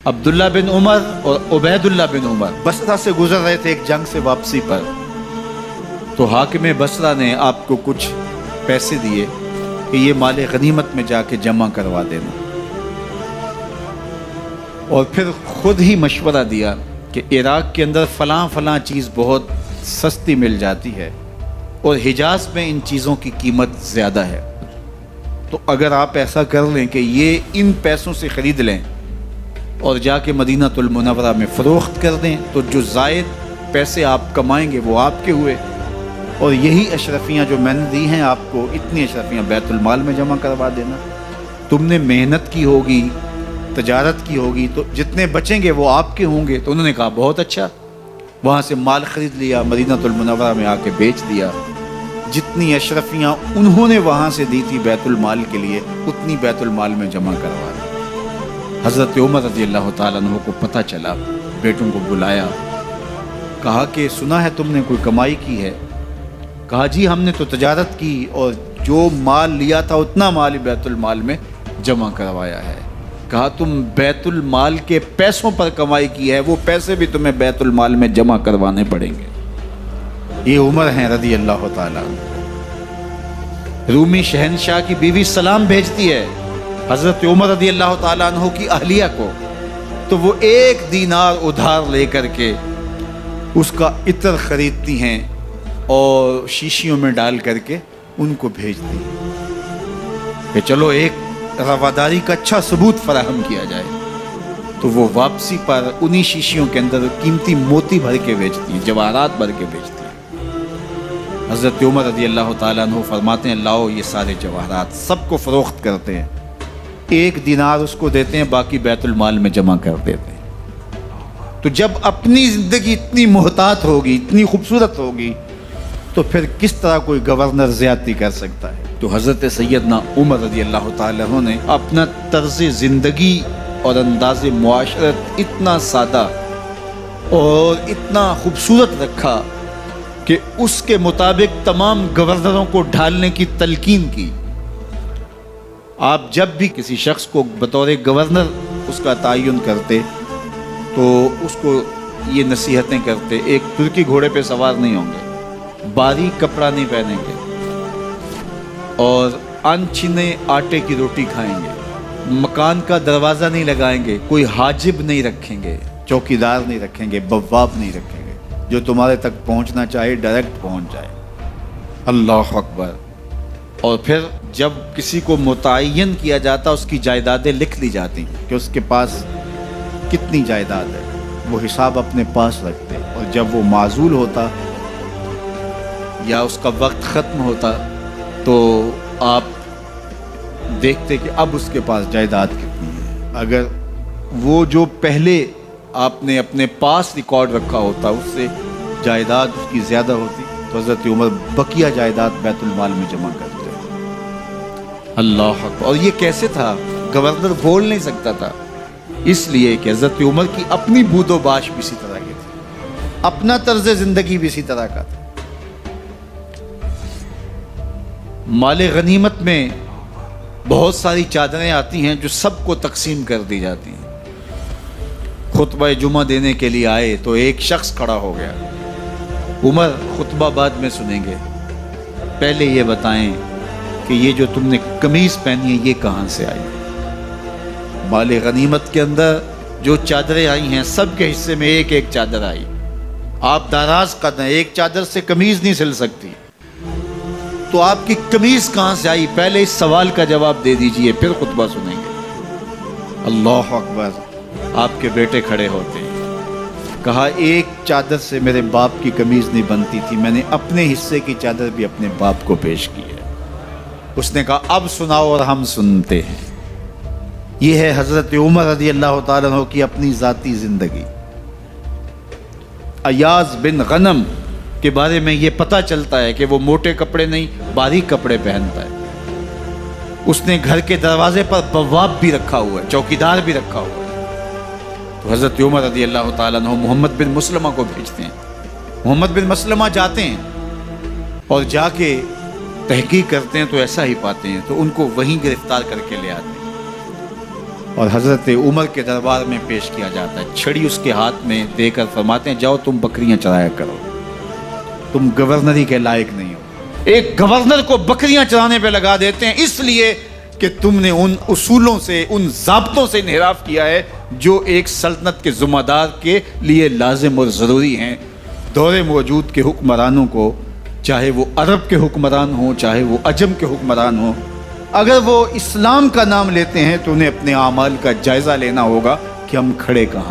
عبداللہ بن عمر اور عبیداللہ بن عمر بصرہ سے گزر رہے تھے ایک جنگ سے واپسی پر، تو حاکم بصرہ نے آپ کو کچھ پیسے دیے کہ یہ مال غنیمت میں جا کے جمع کروا دینا، اور پھر خود ہی مشورہ دیا کہ عراق کے اندر فلاں فلاں چیز بہت سستی مل جاتی ہے اور حجاز میں ان چیزوں کی قیمت زیادہ ہے، تو اگر آپ ایسا کر لیں کہ یہ ان پیسوں سے خرید لیں اور جا کے مدینہ المنورہ میں فروخت کر دیں، تو جو زائد پیسے آپ کمائیں گے وہ آپ کے ہوئے، اور یہی اشرفیاں جو میں نے دی ہیں آپ کو، اتنی اشرفیاں بیت المال میں جمع کروا دینا۔ تم نے محنت کی ہوگی، تجارت کی ہوگی، تو جتنے بچیں گے وہ آپ کے ہوں گے۔ تو انہوں نے کہا بہت اچھا، وہاں سے مال خرید لیا، مدینہ المنورہ میں آ کے بیچ دیا۔ جتنی اشرفیاں انہوں نے وہاں سے دی تھی بیت المال کے لیے، اتنی بیت المال میں جمع کروا دی۔ حضرت عمر رضی اللہ تعالیٰ عنہ کو پتہ چلا، بیٹوں کو بلایا، کہا کہ سنا ہے تم نے کوئی کمائی کی ہے؟ کہا جی ہم نے تو تجارت کی اور جو مال لیا تھا اتنا مال بیت المال میں جمع کروایا ہے۔ کہا تم بیت المال کے پیسوں پر کمائی کی ہے، وہ پیسے بھی تمہیں بیت المال میں جمع کروانے پڑیں گے۔ یہ عمر ہیں رضی اللہ تعالیٰ عنہ۔ رومی شہنشاہ کی بیوی سلام بھیجتی ہے حضرت عمر رضی اللہ تعالیٰ عنہ کی اہلیہ کو، تو وہ 1 دینار ادھار لے کر کے اس کا عطر خریدتی ہیں اور شیشیوں میں ڈال کر کے ان کو بھیجتی ہیں کہ چلو ایک رواداری کا اچھا ثبوت فراہم کیا جائے۔ تو وہ واپسی پر انہی شیشیوں کے اندر قیمتی موتی بھر کے بیچتی ہیں، جواہرات بھر کے بیچتی ہیں۔ حضرت عمر رضی اللہ تعالیٰ عنہ فرماتے ہیں لاؤ یہ سارے جواہرات، سب کو فروخت کرتے ہیں، 1 دینار اس کو دیتے ہیں، باقی بیت المال میں جمع کر دیتے ہیں۔ تو جب اپنی زندگی اتنی محتاط ہوگی، اتنی خوبصورت ہوگی، تو پھر کس طرح کوئی گورنر زیادتی کر سکتا ہے؟ تو حضرت سیدنا عمر رضی اللہ تعالیٰ عنہ نے اپنا طرز زندگی اور انداز معاشرت اتنا سادہ اور اتنا خوبصورت رکھا کہ اس کے مطابق تمام گورنروں کو ڈھالنے کی تلقین کی۔ آپ جب بھی کسی شخص کو بطور گورنر اس کا تعین کرتے تو اس کو یہ نصیحتیں کرتے، ایک ترکی گھوڑے پہ سوار نہیں ہوں گے، باریک کپڑا نہیں پہنیں گے، اور انچھنے آٹے کی روٹی کھائیں گے، مکان کا دروازہ نہیں لگائیں گے، کوئی حاجب نہیں رکھیں گے، چوکیدار نہیں رکھیں گے، بواب نہیں رکھیں گے، جو تمہارے تک پہنچنا چاہے ڈائریکٹ پہنچ جائے۔ اللہ اکبر۔ اور پھر جب کسی کو متعین کیا جاتا اس کی جائیدادیں لکھ لی جاتی کہ اس کے پاس کتنی جائیداد ہے، وہ حساب اپنے پاس رکھتے، اور جب وہ معزول ہوتا یا اس کا وقت ختم ہوتا تو آپ دیکھتے کہ اب اس کے پاس جائیداد کتنی ہے۔ اگر وہ جو پہلے آپ نے اپنے پاس ریکارڈ رکھا ہوتا اس سے جائیداد اس کی زیادہ ہوتی تو حضرت عمر بقیہ جائیداد بیت المال میں جمع کرتے۔ اللہ اکبر۔ اور یہ کیسے تھا؟ گورنر بول نہیں سکتا تھا، اس لیے کہ حضرت عمر کی اپنی بود و باش بھی اسی طرح کی تھی، اپنا طرز زندگی بھی اسی طرح کا تھا۔ مال غنیمت میں بہت ساری چادریں آتی ہیں جو سب کو تقسیم کر دی جاتی ہیں۔ خطبہ جمعہ دینے کے لیے آئے تو ایک شخص کھڑا ہو گیا، عمر خطبہ بعد میں سنیں گے، پہلے یہ بتائیں کہ یہ جو تم نے قمیض پہنی ہے یہ کہاں سے آئی؟ مال غنیمت کے اندر جو چادریں آئی ہیں سب کے حصے میں ایک ایک چادر آئی، آپ داراز قد ہیں، ایک چادر سے قمیض نہیں سل سکتی، تو آپ کی قمیض کہاں سے آئی؟ پہلے اس سوال کا جواب دے دیجئے، پھر خطبہ سنیں گے۔ اللہ اکبر۔ آپ کے بیٹے کھڑے ہوتے ہیں، کہا ایک چادر سے میرے باپ کی قمیض نہیں بنتی تھی، میں نے اپنے حصے کی چادر بھی اپنے باپ کو پیش کی ہے۔ اس نے کہا اب سناؤ، اور ہم سنتے ہیں۔ یہ ہے حضرت عمر رضی اللہ تعالیٰ عنہ کی اپنی ذاتی زندگی۔ ایاز بن غنم کے بارے میں یہ پتہ چلتا ہے کہ وہ موٹے کپڑے نہیں باریک کپڑے پہنتا ہے۔ اس نے گھر کے دروازے پر بواب بھی رکھا ہوا ہے، چوکیدار بھی رکھا ہوا ہے۔ تو حضرت عمر رضی اللہ تعالیٰ عنہ محمد بن مسلمہ کو بھیجتے ہیں، محمد بن مسلمہ جاتے ہیں اور جا کے تحقیق کرتے ہیں تو ایسا ہی پاتے ہیں، تو ان کو وہیں گرفتار کر کے لے آتے ہیں اور حضرت عمر کے دربار میں پیش کیا جاتا ہے. چھڑی اس کے ہاتھ میں دے کر فرماتے ہیں جاؤ تم بکریاں چرایا کرو, تم گورنری کے لائق نہیں ہو. ایک گورنر کو بکریاں چرانے پہ لگا دیتے ہیں اس لیے کہ تم نے ان اصولوں سے, ان ضابطوں سے انحراف کیا ہے جو ایک سلطنت کے ذمہ دار کے لیے لازم اور ضروری ہیں. دور موجود کے حکمرانوں کو, چاہے وہ عرب کے حکمران ہوں چاہے وہ عجم کے حکمران ہوں, اگر وہ اسلام کا نام لیتے ہیں تو انہیں اپنے اعمال کا جائزہ لینا ہوگا کہ ہم کھڑے کہاں.